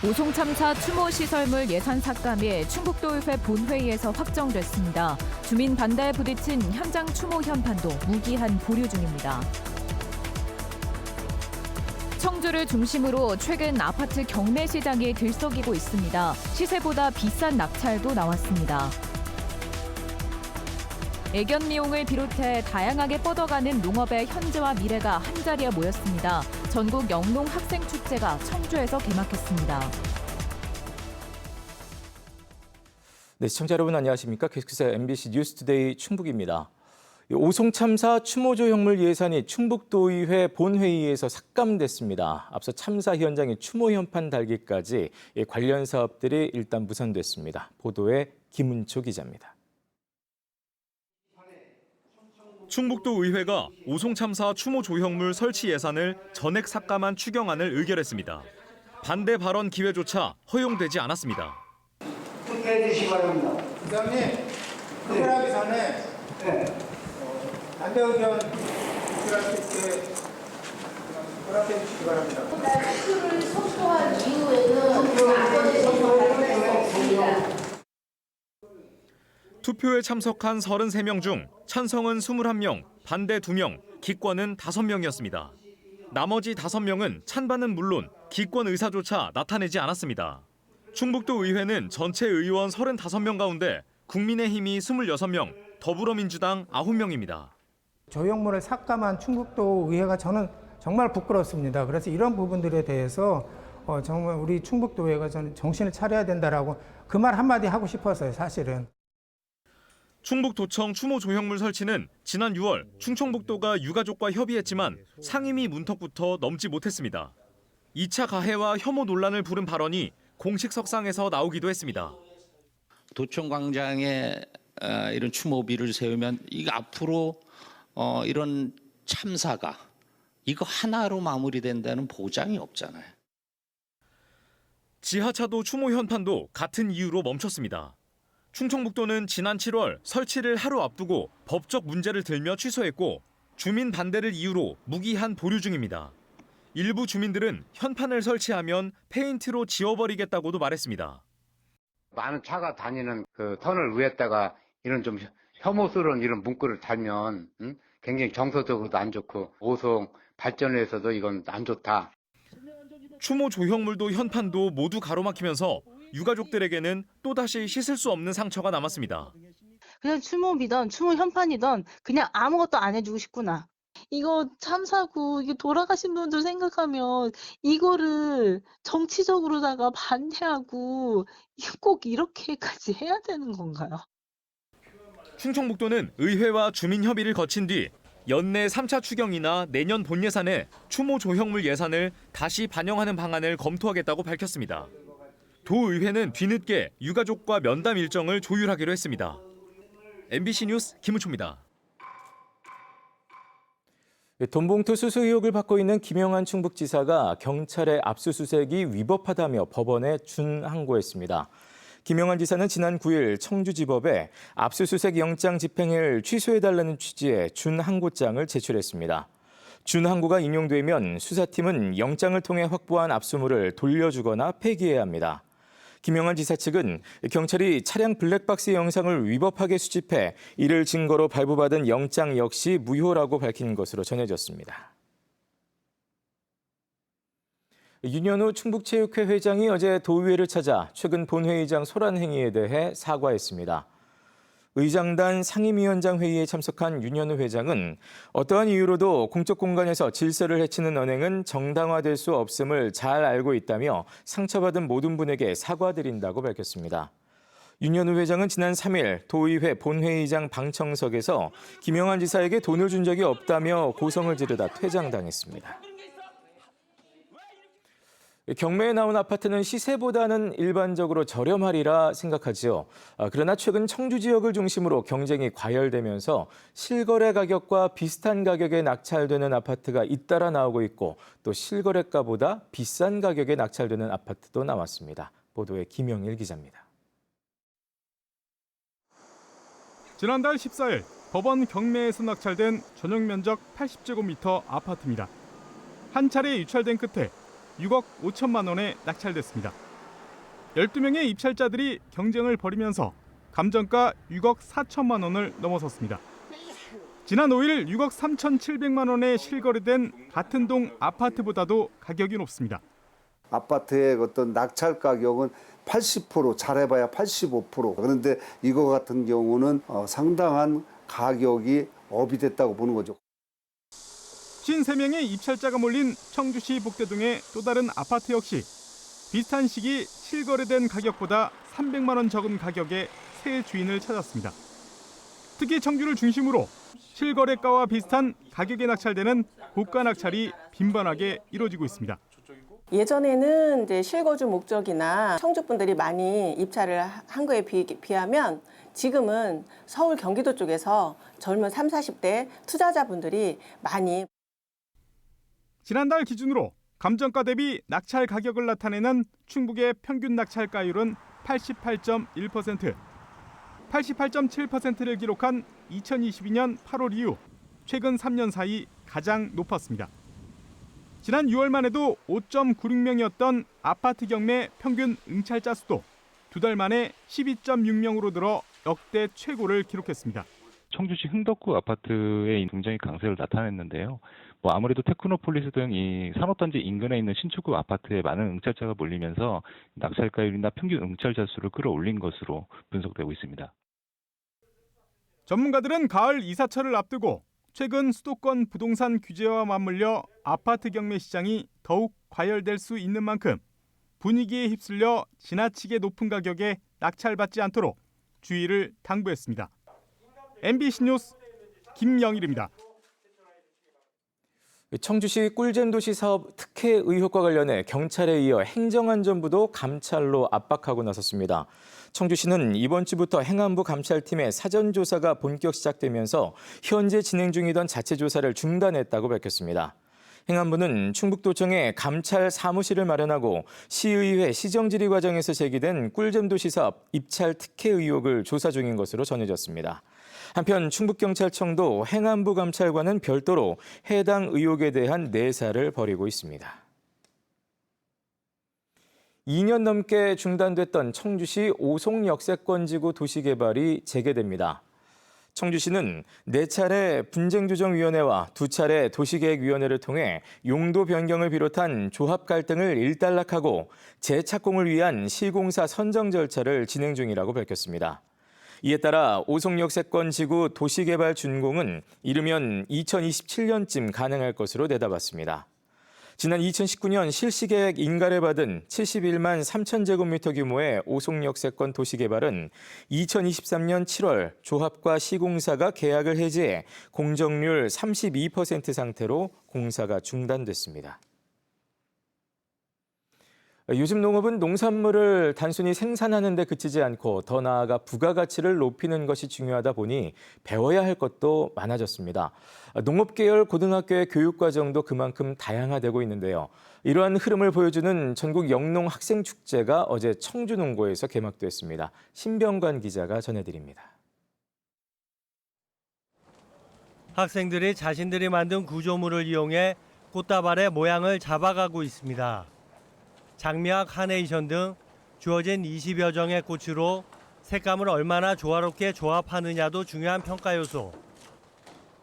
오송 참사 추모 시설물 예산 삭감이 충북도의회 본회의에서 확정됐습니다. 주민 반대에 부딪힌 현장 추모 현판도 무기한 보류 중입니다. 청주를 중심으로 최근 아파트 경매 시장이 들썩이고 있습니다. 시세보다 비싼 낙찰도 나왔습니다. 애견 미용을 비롯해 다양하게 뻗어가는 농업의 현재와 미래가 한자리에 모였습니다. 전국 영농 학생 축제가 청주에서 개막했습니다. 네, 시청자 여러분 안녕하십니까? 계속해서 MBC 뉴스투데이 충북입니다. 오송 참사 추모 조형물 예산이 충북도의회 본회의에서 삭감됐습니다. 앞서 참사 현장의 추모 현판 달기까지 관련 사업들이 일단 무산됐습니다. 보도에 김은초 기자입니다. 충북도 의회가 오송 참사 추모 조형물 설치 예산을 전액 삭감한 추경안을 의결했습니다. 반대 발언 기회조차 허용되지 않았습니다. 투표해 주시기 바랍니다. 부장님, 그걸 하기 전에 반대 의견 제출하실 때 허락해 주시기 바랍니다. 투표를 속도한 이후에는 안건에서 발표할 수 없습니다. 투표에 참석한 33명 중 찬성은 21명, 반대 2명, 기권은 5명이었습니다. 나머지 5명은 찬반은 물론 기권 의사조차 나타내지 않았습니다. 충북도 의회는 전체 의원 35명 가운데 국민의힘이 26명, 더불어민주당 9명입니다. 조형물을 삭감한 충북도 의회가 저는 정말 부끄럽습니다. 그래서 이런 부분들에 대해서 정말 우리 충북도의회가 저는 정신을 차려야 된다라고 그 말 한마디 하고 싶었어요, 사실은. 충북도청 추모 조형물 설치는 지난 6월 충청북도가 유가족과 협의했지만 상임위 문턱부터 넘지 못했습니다. 2차 가해와 혐오 논란을 부른 발언이 공식 석상에서 나오기도 했습니다. 도청광장에 이런 추모비를 세우면 이거 앞으로 이런 참사가 이거 하나로 마무리된다는 보장이 없잖아요. 지하차도 추모 현판도 같은 이유로 멈췄습니다. 충청북도는 지난 7월 설치를 하루 앞두고 법적 문제를 들며 취소했고 주민 반대를 이유로 무기한 보류 중입니다. 일부 주민들은 현판을 설치하면 페인트로 지워버리겠다고도 말했습니다. 많은 차가 다니는 그 터널 위에다가 이런 좀 혐오스러운 이런 문구를 달면 굉장히 정서적으로도 안 좋고 오송 발전에서도 이건 안 좋다. 추모 조형물도 현판도 모두 가로막히면서 유가족들에게는 또다시 씻을 수 없는 상처가 남았습니다. 그냥 추모비던 추모 현판이던 그냥 아무것도 안 해주고 싶구나. 이거 참사고 이게 돌아가신 분들 생각하면 이거를 정치적으로다가 반대하고 꼭 이렇게까지 해야 되는 건가요? 충청북도는 의회와 주민 협의를 거친 뒤 연내 3차 추경이나 내년 본 예산에 추모 조형물 예산을 다시 반영하는 방안을 검토하겠다고 밝혔습니다. 도의회는 뒤늦게 유가족과 면담 일정을 조율하기로 했습니다. MBC 뉴스 김우초입니다. 돈봉투 수수 의혹을 받고 있는 김영한 충북지사가 경찰의 압수수색이 위법하다며 법원에 준항고했습니다. 김영한 지사는 지난 9일 청주지법에 압수수색 영장 집행을 취소해달라는 취지의 준항고장을 제출했습니다. 준항고가 인용되면 수사팀은 영장을 통해 확보한 압수물을 돌려주거나 폐기해야 합니다. 김영한 지사 측은 경찰이 차량 블랙박스 영상을 위법하게 수집해 이를 증거로 발부받은 영장 역시 무효라고 밝힌 것으로 전해졌습니다. 윤현우 충북체육회 회장이 어제 도의회를 찾아 최근 본회의장 소란 행위에 대해 사과했습니다. 의장단 상임위원장 회의에 참석한 윤현우 회장은 어떠한 이유로도 공적 공간에서 질서를 해치는 언행은 정당화될 수 없음을 잘 알고 있다며 상처받은 모든 분에게 사과드린다고 밝혔습니다. 윤현우 회장은 지난 3일 도의회 본회의장 방청석에서 김영한 지사에게 돈을 준 적이 없다며 고성을 지르다 퇴장당했습니다. 경매에 나온 아파트는 시세보다는 일반적으로 저렴하리라 생각하지요. 그러나 최근 청주 지역을 중심으로 경쟁이 과열되면서 실거래 가격과 비슷한 가격에 낙찰되는 아파트가 잇따라 나오고 있고 또 실거래가보다 비싼 가격에 낙찰되는 아파트도 나왔습니다. 보도에 김영일 기자입니다. 지난달 14일 법원 경매에서 낙찰된 전용 면적 80제곱미터 아파트입니다. 한 차례 유찰된 끝에 6억 5천만 원에 낙찰됐습니다. 12명의 입찰자들이 경쟁을 벌이면서 감정가 6억 4천만 원을 넘어섰습니다. 지난 5일 6억 3,700만 원에 실거래된 같은 동 아파트보다도 가격이 높습니다. 아파트의 어떤 낙찰 가격은 80%, 잘해봐야 85%. 그런데 이거 같은 경우는 상당한 가격이 업이 됐다고 보는 거죠. 53명의 입찰자가 몰린 청주시 복대동의 또 다른 아파트 역시 비슷한 시기 실거래된 가격보다 300만 원 적은 가격에 새 주인을 찾았습니다. 특히 청주를 중심으로 실거래가와 비슷한 가격에 낙찰되는 고가 낙찰이 빈번하게 이루어지고 있습니다. 예전에는 이제 실거주 목적이나 청주 분들이 많이 입찰을 한 거에 비하면 지금은 서울 경기도 쪽에서 젊은 30, 40대 투자자분들이 많이. 지난달 기준으로 감정가 대비 낙찰 가격을 나타내는 충북의 평균 낙찰가율은 88.1%, 88.7%를 기록한 2022년 8월 이후 최근 3년 사이 가장 높았습니다. 지난 6월만 해도 5.96명이었던 아파트 경매 평균 응찰자 수도 2달 만에 12.6명으로 늘어 역대 최고를 기록했습니다. 청주시 흥덕구 아파트의 굉장히 강세를 나타냈는데요. 아무래도 테크노폴리스 등 이 산업단지 인근에 있는 신축구 아파트에 많은 응찰자가 몰리면서 낙찰가율이나 평균 응찰자 수를 끌어올린 것으로 분석되고 있습니다. 전문가들은 가을 이사철을 앞두고 최근 수도권 부동산 규제와 맞물려 아파트 경매 시장이 더욱 과열될 수 있는 만큼 분위기에 휩쓸려 지나치게 높은 가격에 낙찰받지 않도록 주의를 당부했습니다. MBC 뉴스 김영일입니다. 청주시 꿀잼도시 사업 특혜 의혹과 관련해 경찰에 이어 행정안전부도 감찰로 압박하고 나섰습니다. 청주시는 이번 주부터 행안부 감찰팀의 사전조사가 본격 시작되면서 현재 진행 중이던 자체조사를 중단했다고 밝혔습니다. 행안부는 충북도청에 감찰 사무실을 마련하고 시의회 시정질의 과정에서 제기된 꿀잼도시 사업 입찰 특혜 의혹을 조사 중인 것으로 전해졌습니다. 한편 충북경찰청도 행안부 감찰과는 별도로 해당 의혹에 대한 내사를 벌이고 있습니다. 2년 넘게 중단됐던 청주시 오송역세권지구 도시개발이 재개됩니다. 청주시는 4차례 분쟁조정위원회와 2차례 도시계획위원회를 통해 용도 변경을 비롯한 조합 갈등을 일단락하고 재착공을 위한 시공사 선정 절차를 진행 중이라고 밝혔습니다. 이에 따라 오송역세권지구 도시개발 준공은 이르면 2027년쯤 가능할 것으로 내다봤습니다. 지난 2019년 실시계획 인가를 받은 71만 3천 제곱미터 규모의 오송역세권 도시개발은 2023년 7월 조합과 시공사가 계약을 해지해 공정률 32% 상태로 공사가 중단됐습니다. 요즘 농업은 농산물을 단순히 생산하는 데 그치지 않고 더 나아가 부가가치를 높이는 것이 중요하다 보니 배워야 할 것도 많아졌습니다. 농업계열 고등학교의 교육과정도 그만큼 다양화되고 있는데요. 이러한 흐름을 보여주는 전국 영농학생축제가 어제 청주농고에서 개막됐습니다. 신병관 기자가 전해드립니다. 학생들이 자신들이 만든 구조물을 이용해 꽃다발의 모양을 잡아가고 있습니다. 장미와 카네이션 등 주어진 20여 종의 꽃으로 색감을 얼마나 조화롭게 조합하느냐도 중요한 평가 요소.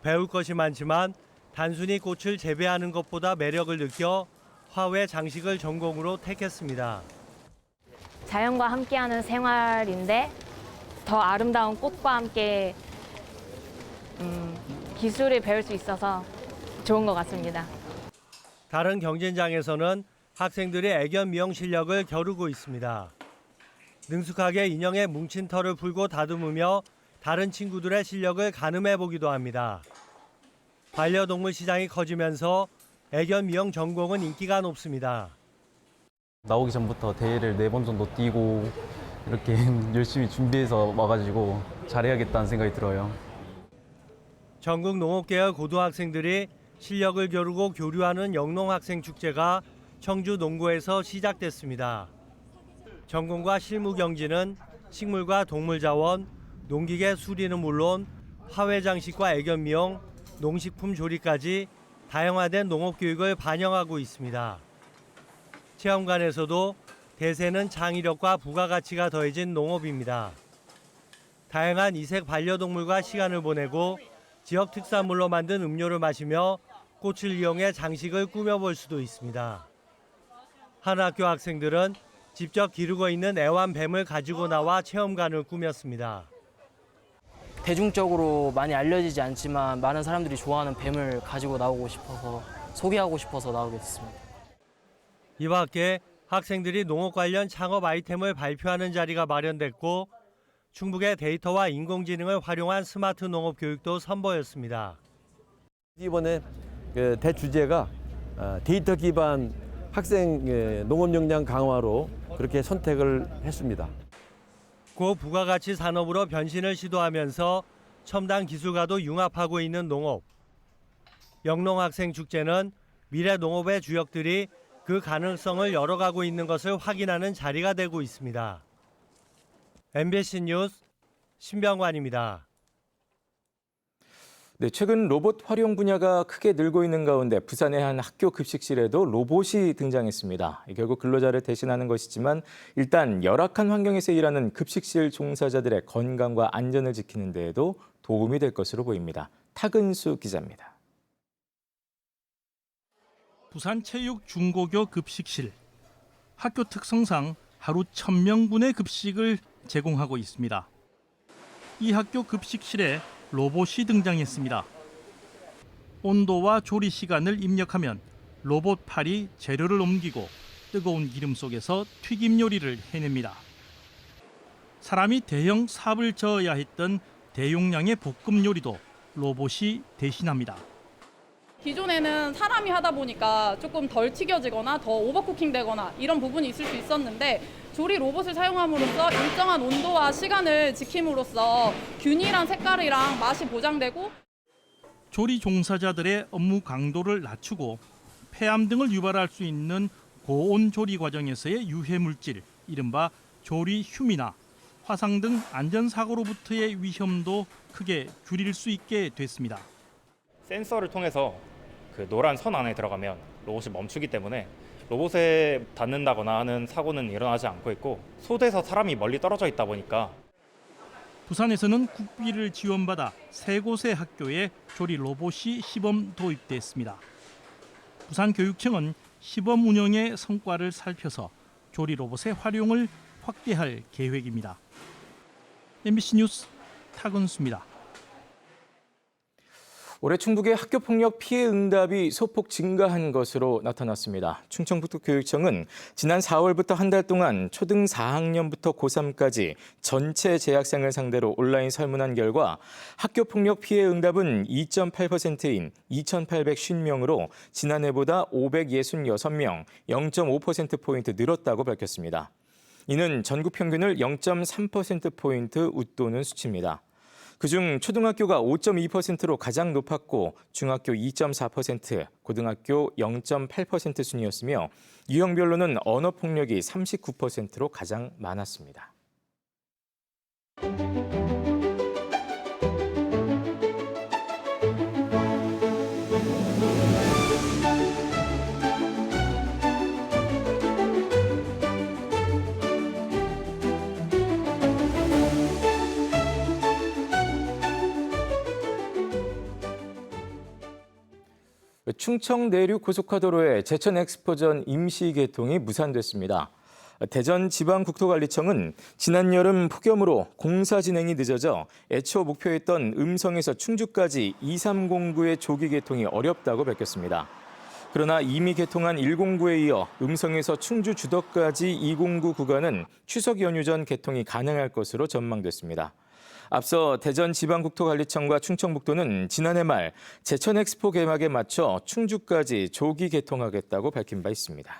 배울 것이 많지만 단순히 꽃을 재배하는 것보다 매력을 느껴 화훼 장식을 전공으로 택했습니다. 자연과 함께하는 생활인데 더 아름다운 꽃과 함께 기술을 배울 수 있어서 좋은 것 같습니다. 다른 경진장에서는 학생들의 애견 미용 실력을 겨루고 있습니다. 능숙하게 인형의 뭉친 털을 풀고 다듬으며 다른 친구들의 실력을 가늠해 보기도 합니다. 반려동물 시장이 커지면서 애견 미용 전공은 인기가 높습니다. 나오기 전부터 대회를 4번 정도 뛰고 이렇게 열심히 준비해서 와가지고 잘해야겠다는 생각이 들어요. 전국 농업계열 고등학생들이 실력을 겨루고 교류하는 영농학생축제가 청주 농고에서 시작됐습니다. 전공과 실무 경지는 식물과 동물 자원, 농기계 수리는 물론 화훼 장식과 애견 미용, 농식품 조리까지 다양화된 농업 교육을 반영하고 있습니다. 체험관에서도 대세는 창의력과 부가가치가 더해진 농업입니다. 다양한 이색 반려동물과 시간을 보내고 지역 특산물로 만든 음료를 마시며 꽃을 이용해 장식을 꾸며볼 수도 있습니다. 한 학교 학생들은 직접 기르고 있는 애완뱀을 가지고 나와 체험관을 꾸몄습니다. 대중적으로 많이 알려지지 않지만 많은 사람들이 좋아하는 뱀을 가지고 나오고 싶어서 소개하고 싶어서 나오게 됐습니다. 이와 함께 학생들이 농업 관련 창업 아이템을 발표하는 자리가 마련됐고 충북의 데이터와 인공지능을 활용한 스마트 농업 교육도 선보였습니다. 이번에 대주제가 데이터 기반 학생 농업 역량 강화로 그렇게 선택을 했습니다. 고부가가치 산업으로 변신을 시도하면서 첨단 기술과도 융합하고 있는 농업. 영농학생축제는 미래 농업의 주역들이 그 가능성을 열어가고 있는 것을 확인하는 자리가 되고 있습니다. MBC 뉴스 신병관입니다. 네, 최근 로봇 활용 분야가 크게 늘고 있는 가운데 부산의 한 학교 급식실에도 로봇이 등장했습니다. 결국 근로자를 대신하는 것이지만 일단 열악한 환경에서 일하는 급식실 종사자들의 건강과 안전을 지키는 데에도 도움이 될 것으로 보입니다. 탁은수 기자입니다. 부산 체육 중고교 급식실. 학교 특성상 하루 1,000명분의 급식을 제공하고 있습니다. 이 학교 급식실에 로봇이 등장했습니다. 온도와 조리 시간을 입력하면 로봇 팔이 재료를 옮기고 뜨거운 기름 속에서 튀김 요리를 해냅니다. 사람이 대형 삽을 저어야 했던 대용량의 볶음 요리도 로봇이 대신합니다. 기존에는 사람이 하다 보니까 조금 덜 튀겨지거나 더 오버쿠킹 되거나 이런 부분이 있을 수 있었는데 조리 로봇을 사용함으로써 일정한 온도와 시간을 지킴으로써 균일한 색깔이랑 맛이 보장되고 조리 종사자들의 업무 강도를 낮추고 폐암 등을 유발할 수 있는 고온 조리 과정에서의 유해 물질, 이른바 조리 휴미나 화상 등 안전사고로부터의 위험도 크게 줄일 수 있게 됐습니다. 센서를 통해서 그 노란 선 안에 들어가면 로봇이 멈추기 때문에 로봇에 닿는다거나 하는 사고는 일어나지 않고 있고 소대에서 사람이 멀리 떨어져 있다 보니까 부산에서는 국비를 지원받아 3곳의 학교에 조리 로봇이 시범 도입됐습니다. 부산교육청은 시범 운영의 성과를 살펴서 조리 로봇의 활용을 확대할 계획입니다. MBC 뉴스 탁은수입니다. 올해 충북의 학교폭력 피해 응답이 소폭 증가한 것으로 나타났습니다. 충청북도교육청은 지난 4월부터 한 달 동안 초등 4학년부터 고3까지 전체 재학생을 상대로 온라인 설문한 결과 학교폭력 피해 응답은 2.8%인 2,850명으로 지난해보다 566명, 0.5%포인트 늘었다고 밝혔습니다. 이는 전국 평균을 0.3%포인트 웃도는 수치입니다. 그중 초등학교가 5.2%로 가장 높았고 중학교 2.4%, 고등학교 0.8% 순이었으며 유형별로는 언어폭력이 39%로 가장 많았습니다. 충청 내륙 고속화도로의 제천 엑스포전 임시 개통이 무산됐습니다. 대전지방국토관리청은 지난 여름 폭염으로 공사 진행이 늦어져 애초 목표했던 음성에서 충주까지 2309의 조기 개통이 어렵다고 밝혔습니다. 그러나 이미 개통한 109에 이어 음성에서 충주 주덕까지 209 구간은 추석 연휴 전 개통이 가능할 것으로 전망됐습니다. 앞서 대전지방국토관리청과 충청북도는 지난해 말 제천 엑스포 개막에 맞춰 충주까지 조기 개통하겠다고 밝힌 바 있습니다.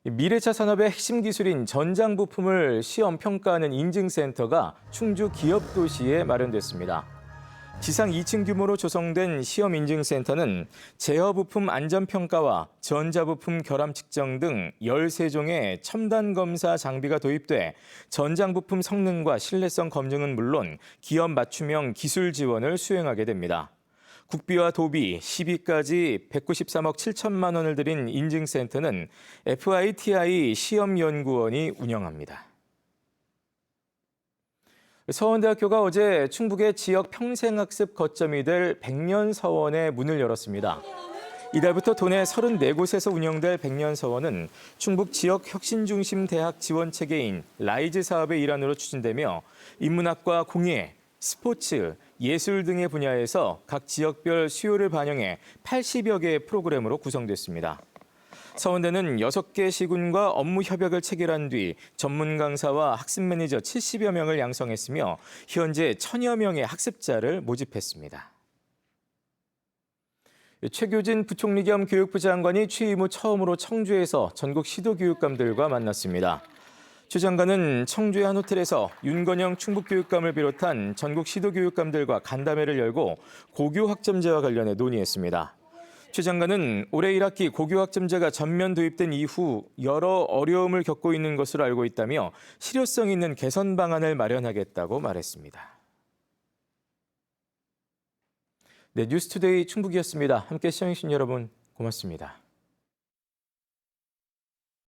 미래차 산업의 핵심 기술인 전장 부품을 시험 평가하는 인증센터가 충주 기업도시에 마련됐습니다. 지상 2층 규모로 조성된 시험 인증센터는 제어 부품 안전 평가와 전자 부품 결함 측정 등 13종의 첨단 검사 장비가 도입돼 전장 부품 성능과 신뢰성 검증은 물론 기업 맞춤형 기술 지원을 수행하게 됩니다. 국비와 도비, 시비까지 193억 7천만 원을 들인 인증센터는 FITI 시험연구원이 운영합니다. 서원대학교가 어제 충북의 지역 평생학습 거점이 될 백년서원의 문을 열었습니다. 이달부터 도내 34곳에서 운영될 백년서원은 충북 지역 혁신중심 대학 지원 체계인 라이즈 사업의 일환으로 추진되며 인문학과 공예, 스포츠, 예술 등의 분야에서 각 지역별 수요를 반영해 80여 개의 프로그램으로 구성됐습니다. 서원대는 6개 시군과 업무 협약을 체결한 뒤 전문 강사와 학습 매니저 70여 명을 양성했으며 현재 1000여 명의 학습자를 모집했습니다. 최규진 부총리 겸 교육부 장관이 취임 후 처음으로 청주에서 전국 시도교육감들과 만났습니다. 최 장관은 청주의 한 호텔에서 윤건영 충북교육감을 비롯한 전국 시도교육감들과 간담회를 열고 고교 학점제와 관련해 논의했습니다. 최 장관은 올해 1학기 고교 학점제가 전면 도입된 이후 여러 어려움을 겪고 있는 것으로 알고 있다며 실효성 있는 개선 방안을 마련하겠다고 말했습니다. 네, 뉴스투데이 충북이었습니다. 함께 시청해주신 여러분 고맙습니다.